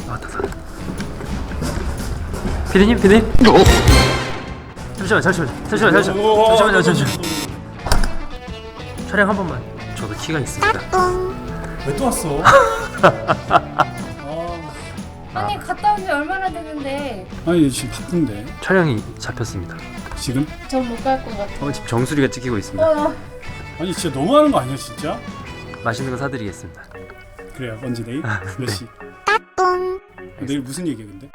왔다. 피디님. 잠시만요. 촬영 한 번만. 저도 키가 있습니다. 왜 또 왔어? 아니 갔다 온 지 얼마나 됐는데. 아니 지금 바쁜데. 촬영이 잡혔습니다. 지금? 전 못 갈 것 같아. 지금 정수리가 찍히고 있습니다. 아니 진짜 너무하는 거 아니야 진짜? 맛있는 거 사드리겠습니다. 그래요. 언제 내일? 몇 시? 내일 무슨 얘기야 근데?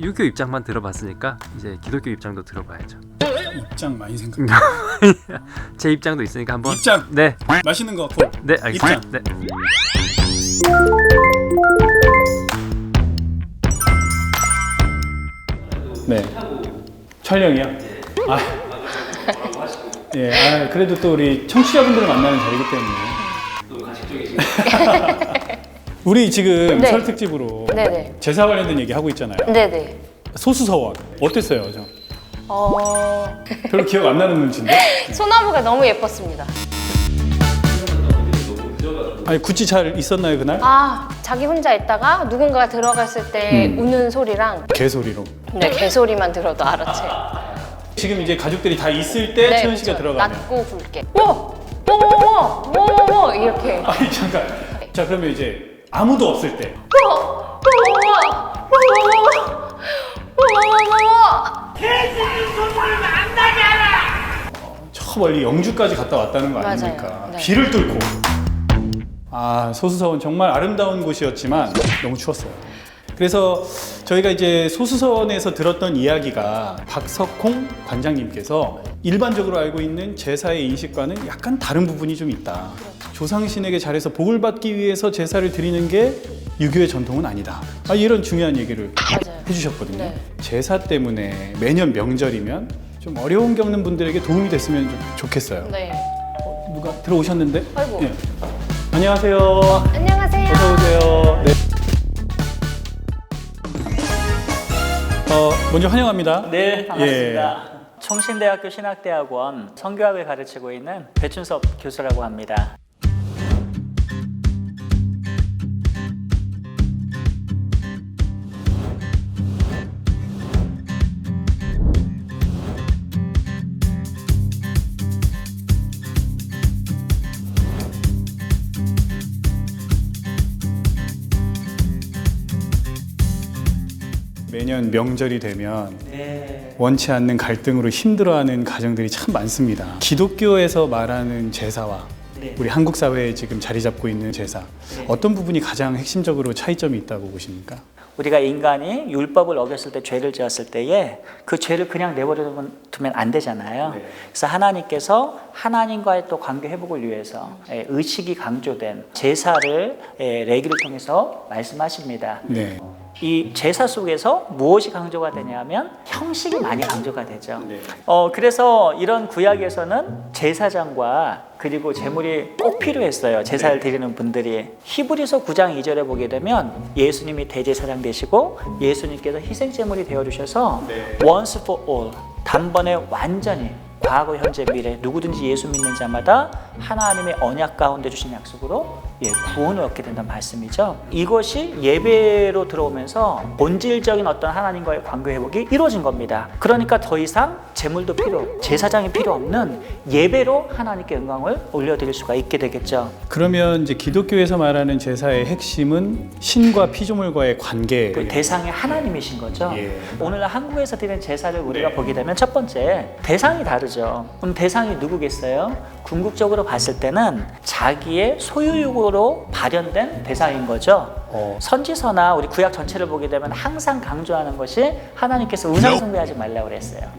유교 입장만 들어봤으니까 이제 기독교 입장도 들어봐야죠. 입장 많이 생각해. 제 입장도 있으니까 한번. 입장. 네. 맛있는 거 콜. 네, 알겠습니다. 입장. 네. 네. 촬영이요? 아. 예. 그래도 또 우리 청취자분들을 만나는 자리이기 때문에. 우리 지금 네. 설 특집으로 네네. 제사 관련된 얘기 하고 있잖아요. 네네. 소수서원 어땠어요, 저? 별로 기억 안 나는 눈치인데? 소나무가 너무 예뻤습니다. 아니 굿즈 잘 있었나요 그날? 자기 혼자 있다가 누군가 들어갔을 때 우는 소리랑 개소리로. 개소리만 들어도 알아채. 지금 이제 가족들이 다 있을 때 채연 씨가 들어가면. 낮고 굵게. 워 이렇게. 아니 잠깐. 자 그러면 이제 아무도 없을 때. 저 멀리 영주까지 갔다 왔다는 거 아닙니까? 맞아요. 네. 비를 뚫고. 소수서원 정말 아름다운 곳이었지만 너무 추웠어요. 그래서 저희가 이제 소수서원에서 들었던 이야기가 박석홍 관장님께서 일반적으로 알고 있는 제사의 인식과는 약간 다른 부분이 좀 있다. 조상신에게 잘해서 복을 받기 위해서 제사를 드리는 게 유교의 전통은 아니다. 이런 중요한 얘기를 맞아요. 해주셨거든요. 네. 제사 때문에 매년 명절이면 좀 어려움 겪는 분들에게 도움이 됐으면 좀 좋겠어요. 네. 누가 들어오셨는데? 아이고. 예. 안녕하세요. 안녕하세요. 어서 오세요. 네. 먼저 환영합니다. 네, 반갑습니다. 총신대학교 신학대학원 성교학을 가르치고 있는 배춘섭 교수라고 합니다. 매년 명절이 되면 네. 원치 않는 갈등으로 힘들어하는 가정들이 참 많습니다. 기독교에서 말하는 제사와 네. 우리 한국 사회에 지금 자리 잡고 있는 제사, 어떤 부분이 가장 핵심적으로 차이점이 있다고 보십니까? 우리가 인간이 율법을 어겼을 때 죄를 지었을 때에 그 죄를 그냥 내버려 두면 안 되잖아요. 네. 그래서 하나님께서 하나님과의 또 관계 회복을 위해서 의식이 강조된 제사를 레기를 통해서 말씀하십니다. 네. 이 제사 속에서 무엇이 강조가 되냐면 형식이 많이 강조가 되죠. 네. 그래서 이런 구약에서는 제사장과 그리고 제물이 꼭 필요했어요. 제사를 드리는 분들이. 히브리서 9장 2절에 보게 되면 예수님이 대제사장 되시고 예수님께서 희생제물이 되어주셔서 once for all, 단번에 완전히 과거, 현재, 미래 누구든지 예수 믿는 자마다 하나님의 언약 가운데 주신 약속으로 구원을 얻게 된다는 말씀이죠. 이것이 예배로 들어오면서 본질적인 어떤 하나님과의 관계 회복이 이루어진 겁니다. 그러니까 더 이상 제물도 제사장이 필요 없는 예배로 하나님께 영광을 올려드릴 수가 있게 되겠죠. 그러면 이제 기독교에서 말하는 제사의 핵심은 신과 피조물과의 관계. 그 대상이 하나님이신 거죠. 예. 오늘날 한국에서 드리는 제사를 우리가 보게 되면 첫 번째 대상이 다르죠. 그럼 대상이 누구겠어요? 궁극적으로 봤을 때는 자기의 소유욕으로 발현된 대상인 거죠. 선지서나 우리 구약 전체를 보게 되면 항상 강조하는 것이 하나님께서 우상 숭배하지 말라고 그랬어요.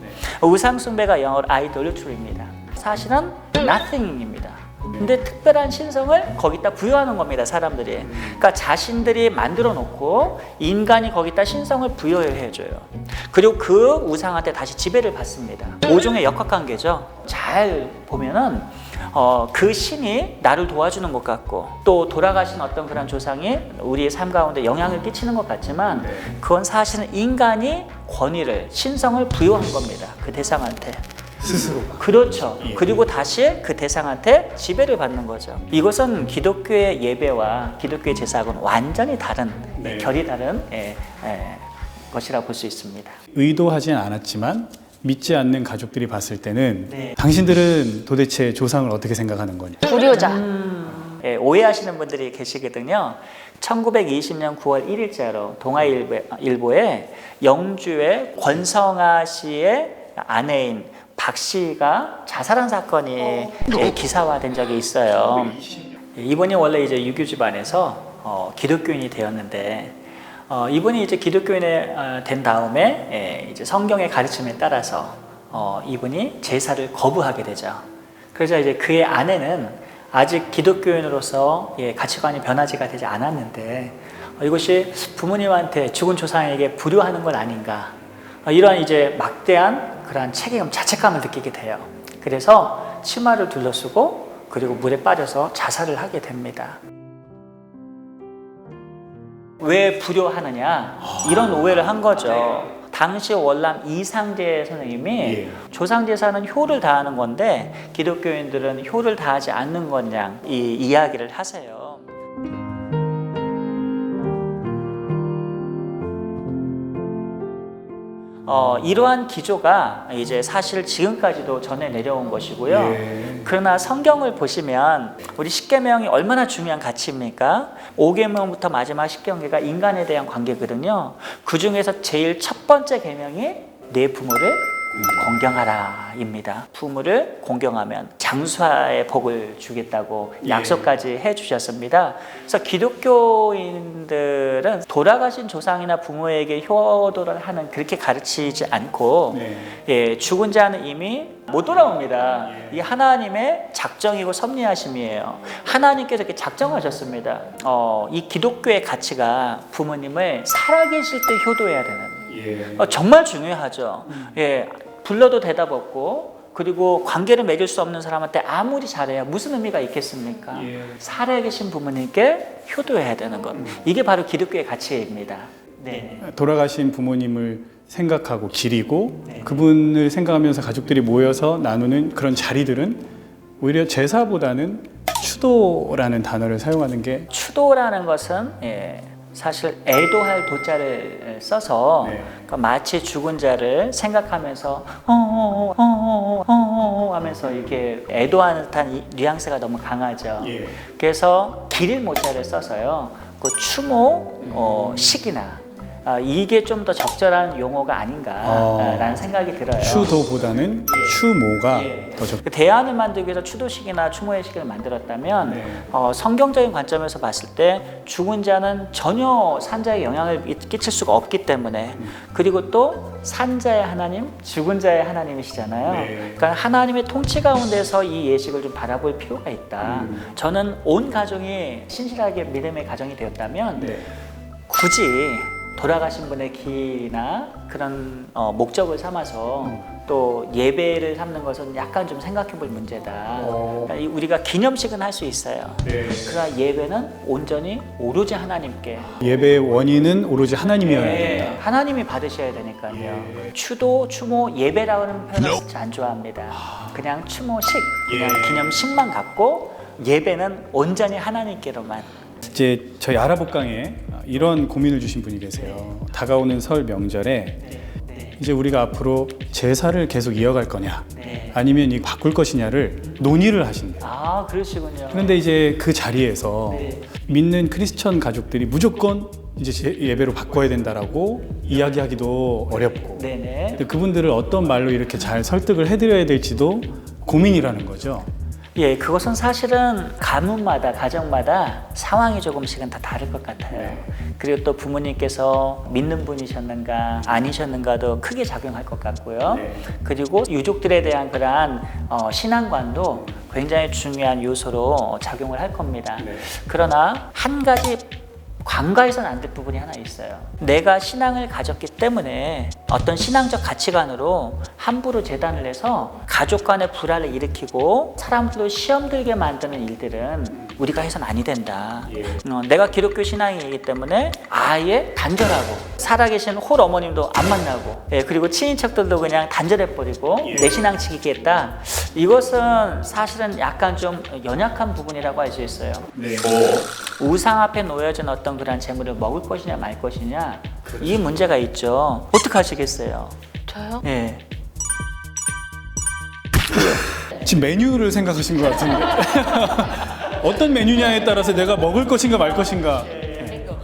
우상 숭배가 영어로 idolatry입니다. 사실은 nothing입니다. 근데 특별한 신성을 거기다 부여하는 겁니다, 사람들이. 그러니까 자신들이 만들어 놓고 인간이 거기다 신성을 부여해 줘요. 그리고 그 우상한테 다시 지배를 받습니다. 모종의 역학관계죠. 잘 보면은 그 신이 나를 도와주는 것 같고 또 돌아가신 어떤 그런 조상이 우리의 삶 가운데 영향을 끼치는 것 같지만 그건 사실은 인간이 권위를, 신성을 부여한 겁니다. 그 대상한테. 스스로. 그렇죠. 예. 그리고 다시 그 대상한테 지배를 받는 거죠. 이것은 기독교의 예배와 기독교의 제사하고는 완전히 다른, 네. 결이 다른 것이라 볼 수 있습니다. 의도하진 않았지만 믿지 않는 가족들이 봤을 때는 네. 당신들은 도대체 조상을 어떻게 생각하는 거냐. 불효자. 오해하시는 분들이 계시거든요. 1920년 9월 1일자로 동아일보에 영주의 권성아 씨의 아내인 박 씨가 자살한 사건이 기사화된 적이 있어요. 이분이 원래 이제 유교 집안에서 기독교인이 되었는데 이분이 이제 기독교인이 된 다음에 이제 성경의 가르침에 따라서 이분이 제사를 거부하게 되죠. 그래서 이제 그의 아내는 아직 기독교인으로서 가치관이 변화지가 되지 않았는데 이것이 부모님한테 죽은 조상에게 불효하는 건 아닌가, 이러한 이제 막대한 그러한 책임, 자책감을 느끼게 돼요. 그래서 치마를 둘러쓰고 그리고 물에 빠져서 자살을 하게 됩니다. 왜 불효하느냐, 이런 오해를 한 거죠. 당시 월남 이상재 선생님이 조상제사는 효를 다하는 건데 기독교인들은 효를 다하지 않는 거냐, 이 이야기를 하세요. 이러한 기조가 이제 사실 지금까지도 전해 내려온 것이고요. 예. 그러나 성경을 보시면 우리 십계명이 얼마나 중요한 가치입니까? 5계명부터 마지막 10계명가 인간에 대한 관계거든요. 그 중에서 제일 첫 번째 계명이 내 부모를 공경하라입니다. 부모를 공경하면 장수의 복을 주겠다고 약속까지 해주셨습니다. 그래서 기독교인들은 돌아가신 조상이나 부모에게 효도를 하는 그렇게 가르치지 않고 죽은 자는 이미 못 돌아옵니다. 이 하나님의 작정이고 섭리하심이에요. 하나님께서 이렇게 작정하셨습니다. 이 기독교의 가치가 부모님을 살아계실 때 효도해야 되는, 정말 중요하죠. 불러도 대답 없고 그리고 관계를 맺을 수 없는 사람한테 아무리 잘해야 무슨 의미가 있겠습니까? 살아계신 부모님께 효도해야 되는 것. 이게 바로 기독교의 가치입니다. 네. 돌아가신 부모님을 생각하고 기리고 그분을 생각하면서 가족들이 모여서 나누는 그런 자리들은 오히려 제사보다는 추도라는 단어를 사용하는 게, 추도라는 것은 사실 애도할 도자를 써서 그러니까 마치 죽은 자를 생각하면서 하면서 이렇게 애도하는 듯한 이 뉘앙스가 너무 강하죠. 그래서 기릴 모자를 써서요. 그 추모 식이나 이게 좀 더 적절한 용어가 아닌가라는 생각이 들어요. 추도보다는 추모가 더 적. 대안을 만들기 위해서 추도식이나 추모의 식을 만들었다면 성경적인 관점에서 봤을 때 죽은 자는 전혀 산자에 영향을 끼칠 수가 없기 때문에, 그리고 또 산자의 하나님, 죽은 자의 하나님이시잖아요. 그러니까 하나님의 통치 가운데서 이 예식을 좀 바라볼 필요가 있다. 저는 온 가정이 신실하게 믿음의 가정이 되었다면 굳이 돌아가신 분의 길이나 그런 목적을 삼아서 또 예배를 삼는 것은 약간 좀 생각해 볼 문제다. 그러니까 우리가 기념식은 할 수 있어요. 그러나 예배는 온전히 오로지 하나님께. 예배의 원인은 오로지 하나님이어야 된다. 하나님이 받으셔야 되니까요. 추도, 추모, 예배라는 표현을 진짜 안 좋아합니다. 그냥 추모식, 그냥 기념식만 갖고 예배는 온전히 하나님께로만. 이제 저희 아라복강에 이런 고민을 주신 분이 계세요. 다가오는 설 명절에 이제 우리가 앞으로 제사를 계속 이어갈 거냐, 아니면 이 바꿀 것이냐를 논의를 하신다. 아, 그러시군요. 그런데 이제 그 자리에서 믿는 크리스천 가족들이 무조건 이제 예배로 바꿔야 된다라고 이야기하기도 어렵고, 근데 그분들을 어떤 말로 이렇게 잘 설득을 해드려야 될지도 고민이라는 거죠. 그것은 사실은 가문마다, 가정마다 상황이 조금씩은 다 다를 것 같아요. 그리고 또 부모님께서 믿는 분이셨는가 아니셨는가도 크게 작용할 것 같고요. 그리고 유족들에 대한 그러한 신앙관도 굉장히 중요한 요소로 작용을 할 겁니다. 그러나 한 가지 관가해서는 안 될 부분이 하나 있어요. 내가 신앙을 가졌기 때문에 어떤 신앙적 가치관으로 함부로 재단을 해서 가족 간의 불화를 일으키고 사람들로 시험 들게 만드는 일들은 우리가 해서는 아니 된다. 내가 기독교 신앙이기 때문에 아예 단절하고 살아계신 홀 어머님도 안 만나고 그리고 친인척들도 그냥 단절해버리고 내 신앙 지키겠다. 이것은 사실은 약간 좀 연약한 부분이라고 할 수 있어요. 우상 앞에 놓여진 어떤 그런 재물을 먹을 것이냐 말 것이냐 이 문제가 있죠. 어떡하시겠어요? 저요? 예. 지금 메뉴를 생각하신 것 같은데. 어떤 메뉴냐에 따라서 내가 먹을 것인가 말 것인가.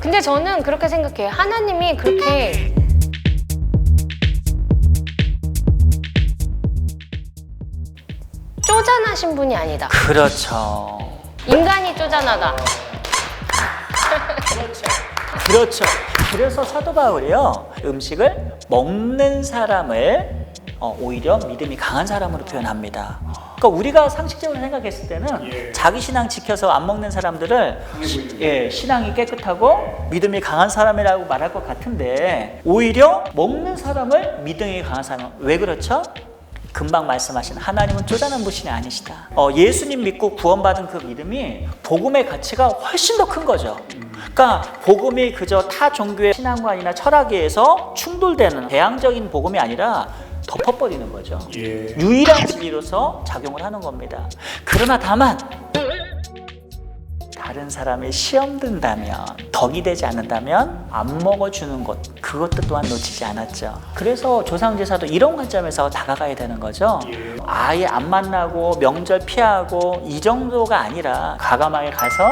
근데 저는 그렇게 생각해요. 하나님이 그렇게 쪼잔하신 분이 아니다. 그렇죠. 인간이 쪼잔하다. 그렇죠. 그래서 사도 바울이요 음식을 먹는 사람을 오히려 믿음이 강한 사람으로 표현합니다. 그러니까 우리가 상식적으로 생각했을 때는 자기 신앙 지켜서 안 먹는 사람들을 신앙이 깨끗하고 믿음이 강한 사람이라고 말할 것 같은데 오히려 먹는 사람을 믿음이 강한 사람. 왜 그렇죠? 금방 말씀하신 하나님은 쪼잔한 분이 아니시다. 예수님 믿고 구원받은 그 믿음이 복음의 가치가 훨씬 더 큰 거죠. 그러니까 복음이 그저 타 종교의 신앙관이나 철학에 의해서 충돌되는 대항적인 복음이 아니라 덮어버리는 거죠. 유일한 진리로서 작용을 하는 겁니다. 그러나 다만 다른 사람이 시험 든다면 덕이 되지 않는다면 안 먹어주는 것 그것도 또한 놓치지 않았죠. 그래서 조상제사도 이런 관점에서 다가가야 되는 거죠. 아예 안 만나고 명절 피하고 이 정도가 아니라 과감하게 가서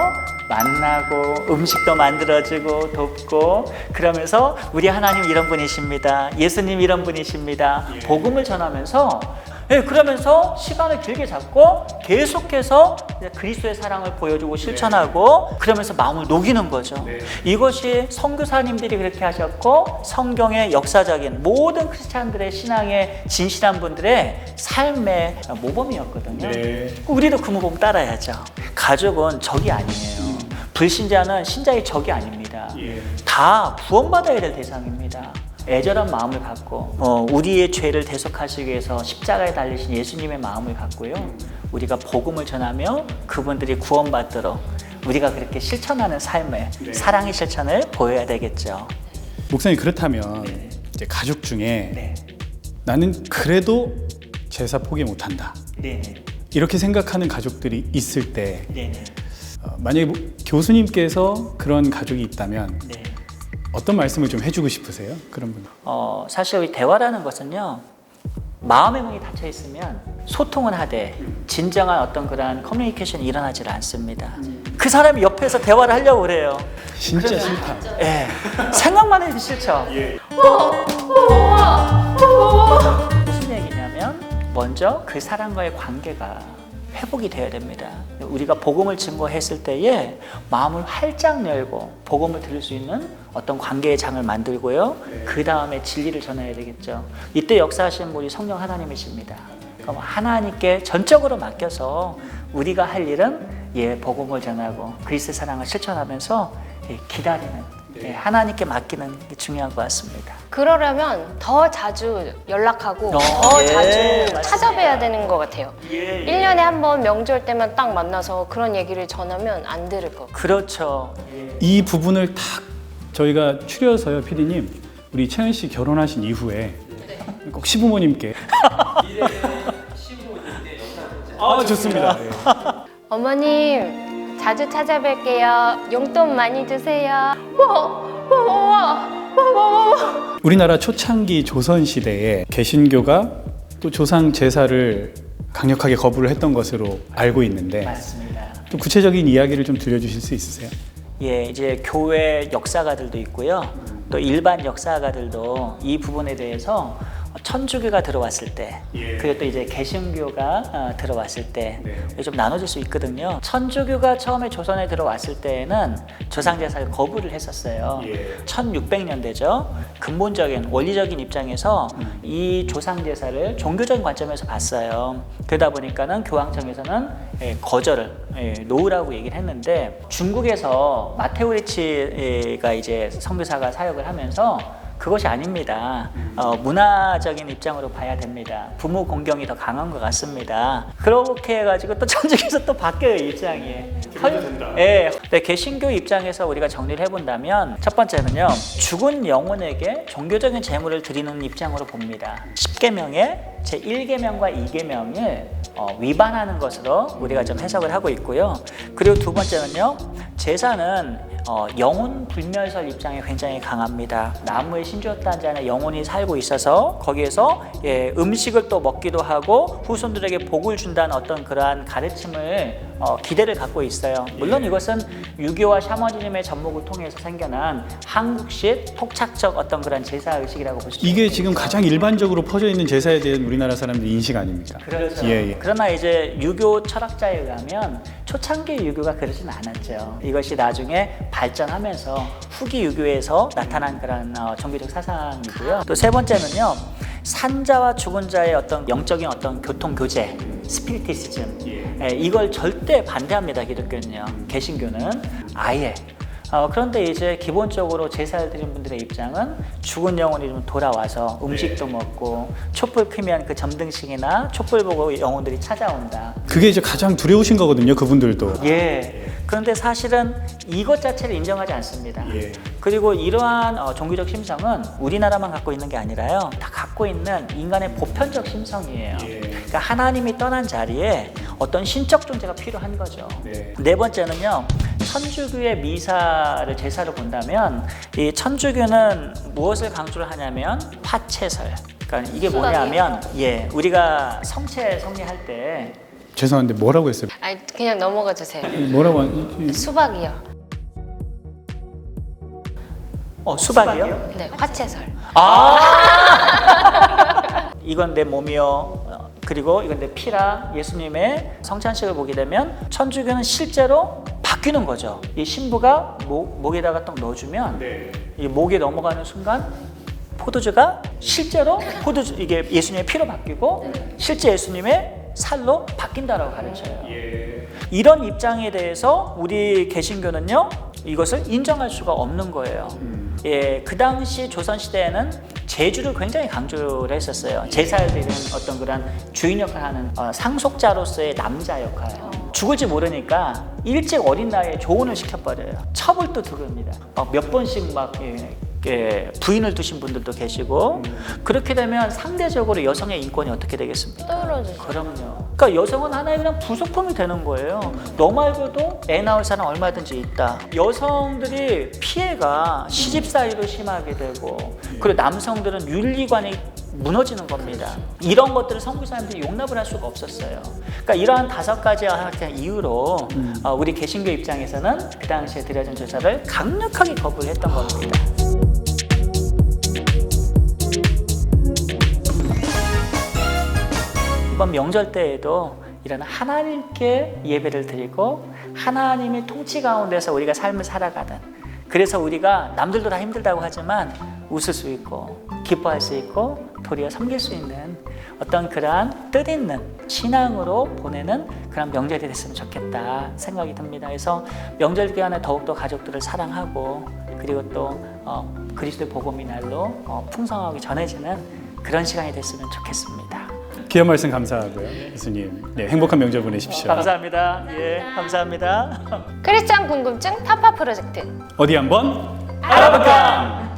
만나고 음식도 만들어주고 돕고 그러면서 우리 하나님 이런 분이십니다. 예수님 이런 분이십니다. 복음을 전하면서 그러면서 시간을 길게 잡고 계속해서 그리스도의 사랑을 보여주고 실천하고 그러면서 마음을 녹이는 거죠. 이것이 선교사님들이 그렇게 하셨고 성경의 역사적인 모든 크리스찬들의 신앙에 진실한 분들의 삶의 모범이었거든요. 우리도 그 모범 따라야죠. 가족은 적이 아니에요. 불신자는 신자의 적이 아닙니다. 다 구원받아야 될 대상입니다. 애절한 마음을 갖고 우리의 죄를 대속하시기 위해서 십자가에 달리신 예수님의 마음을 갖고요. 우리가 복음을 전하며 그분들이 구원받도록 우리가 그렇게 실천하는 삶을 사랑의 실천을 보여야 되겠죠. 목사님 그렇다면 이제 가족 중에 나는 그래도 제사 포기 못한다. 이렇게 생각하는 가족들이 있을 때 만약에 교수님께서 그런 가족이 있다면 어떤 말씀을 좀 해주고 싶으세요? 그런 분. 사실 이 대화라는 것은요. 마음의 문이 닫혀 있으면 소통은 하되 진정한 어떤 그런 커뮤니케이션이 일어나질 않습니다. 그 사람이 옆에서 대화를 하려고 그래요. 진짜 싫다. 생각만 해도 싫죠. 무슨 얘기냐면 먼저 그 사람과의 관계가 회복이 되어야 됩니다. 우리가 복음을 증거했을 때에 마음을 활짝 열고 복음을 들을 수 있는 어떤 관계의 장을 만들고요. 그 다음에 진리를 전해야 되겠죠. 이때 역사하시는 분이 성령 하나님이십니다. 그럼 하나님께 전적으로 맡겨서 우리가 할 일은 복음을 전하고 그리스도의 사랑을 실천하면서 기다리는 하나님께 맡기는 게 중요한 것 같습니다. 그러려면 더 자주 연락하고 더 자주 찾아뵈야 되는 것 같아요. 1년에 한 번 명절 때만 딱 만나서 그런 얘기를 전하면 안 들을 것 같아요. 그렇죠. 이 부분을 딱 저희가 추려서요, PD님. 우리 채연 씨 결혼하신 이후에 꼭 시부모님께 좋습니다. 어머님 자주 찾아뵐게요. 용돈 많이 주세요. 우리나라 초창기 조선 시대에 개신교가 또 조상 제사를 강력하게 거부를 했던 것으로 알고 있는데 맞습니다. 또 구체적인 이야기를 좀 들려주실 수 있으세요? 이제 교회 역사가들도 있고요. 또 일반 역사가들도 이 부분에 대해서 천주교가 들어왔을 때, 예. 그리고 또 이제 개신교가 들어왔을 때 네. 좀 나눠질 수 있거든요. 천주교가 처음에 조선에 들어왔을 때에는 조상제사를 거부를 했었어요. 예. 1600년대죠. 근본적인 원리적인 입장에서 이 조상제사를 종교적인 관점에서 봤어요. 그러다 보니까는 교황청에서는 거절을 놓으라고 얘기를 했는데, 중국에서 마테오리치가 이제 선교사가 사역을 하면서 그것이 아닙니다. 문화적인 입장으로 봐야 됩니다. 부모 공경이 더 강한 것 같습니다. 그렇게 해가지고 또 천주교에서 또 바뀌어요, 입장이. 예. 네, 개신교 입장에서 우리가 정리를 해본다면, 첫 번째는요, 죽은 영혼에게 종교적인 제물을 드리는 입장으로 봅니다. 10계명의 제1계명과 2계명을 위반하는 것으로 우리가 좀 해석을 하고 있고요. 그리고 두 번째는요, 제사는 영혼 불멸설 입장이 굉장히 강합니다. 나무에 심주었다는 자는 영혼이 살고 있어서 거기에서 음식을 또 먹기도 하고 후손들에게 복을 준다는 어떤 그러한 가르침을 기대를 갖고 있어요. 물론 이것은 유교와 샤머니즘의 접목을 통해서 생겨난 한국식 토착적 어떤 그런 제사 의식이라고 볼 수 있습니다. 이게 지금 가장 일반적으로 퍼져 있는 제사에 대한 우리나라 사람들 인식 아닙니까? 그렇죠. 예. 그러나 이제 유교 철학자에 의하면 초창기 유교가 그러진 않았죠. 이것이 나중에 발전하면서 후기 유교에서 나타난 그런 종교적 사상이고요. 또 세 번째는요, 산자와 죽은 자의 어떤 영적인 어떤 교통 교제, 스피리티시즘, 이걸 절대 반대합니다. 기독교는요. 개신교는 아예. 그런데 이제 기본적으로 제사를 드린 분들의 입장은 죽은 영혼이 좀 돌아와서 음식도 먹고 촛불 켜면 그 점등식이나 촛불 보고 영혼들이 찾아온다. 그게 이제 가장 두려우신 거거든요, 그분들도. 예. 그런데 사실은 이것 자체를 인정하지 않습니다. 예. 그리고 이러한 종교적 심성은 우리나라만 갖고 있는 게 아니라요, 다 갖고 있는 인간의 보편적 심성이에요. 그러니까 하나님이 떠난 자리에 어떤 신적 존재가 필요한 거죠. 네 번째는요, 천주교의 미사를 제사를 본다면 이 천주교는 무엇을 강조를 하냐면 화채설. 그러니까 이게 뭐냐면 우리가 성체 성리할 때 죄송한데 뭐라고 했어요? 아니 그냥 넘어가 주세요. 뭐라고 수박이요. 수박이요? 네, 화채설. 이건 내 몸이요. 그리고 이건 내 피라. 예수님의 성찬식을 보게 되면 천주교는 실제로 바뀌는 거죠. 이 신부가 목에다가 딱 넣어주면 이 목에 넘어가는 순간 포도주가 실제로 이게 예수님의 피로 바뀌고 실제 예수님의 살로 바뀐다라고 가르쳐요. 이런 입장에 대해서 우리 개신교는요, 이것을 인정할 수가 없는 거예요. 그 당시 조선 시대에는 제주를 굉장히 강조를 했었어요. 제사를 드리는 어떤 그런 주인 역할을 하는 상속자로서의 남자 역할. 죽을지 모르니까 일찍 어린 나이에 조혼을 시켜버려요. 첩을도 들어옵니다. 몇 번씩 부인을 두신 분들도 계시고, 그렇게 되면 상대적으로 여성의 인권이 어떻게 되겠습니까? 떨어지죠. 그럼요. 그러니까 여성은 하나의 그냥 부속품이 되는 거예요. 너 말고도 애 낳을 사람 얼마든지 있다. 여성들이 피해가 시집살이로 심하게 되고, 그리고 남성들은 윤리관이 무너지는 겁니다. 이런 것들을 선교사님들이 용납을 할 수가 없었어요. 그러니까 이러한 5가지 이유로 우리 개신교 입장에서는 그 당시에 드려진 제사를 강력하게 거부를 했던 겁니다. 이번 명절 때에도 이런 하나님께 예배를 드리고 하나님의 통치 가운데서 우리가 삶을 살아가는, 그래서 우리가 남들도 다 힘들다고 하지만 웃을 수 있고 기뻐할 수 있고 도리어 섬길 수 있는 어떤 그러한 뜻있는 신앙으로 보내는 그런 명절이 됐으면 좋겠다 생각이 듭니다. 그래서 명절 기간에 더욱더 가족들을 사랑하고, 그리고 또 그리스도의 복음이 날로 풍성하게 전해지는 그런 시간이 됐으면 좋겠습니다. 귀한 말씀 감사하고요, 예수님. 네, 행복한 명절 보내십시오. 감사합니다. 감사합니다. 크리스찬 궁금증 타파 프로젝트. 어디 한번 알아볼까?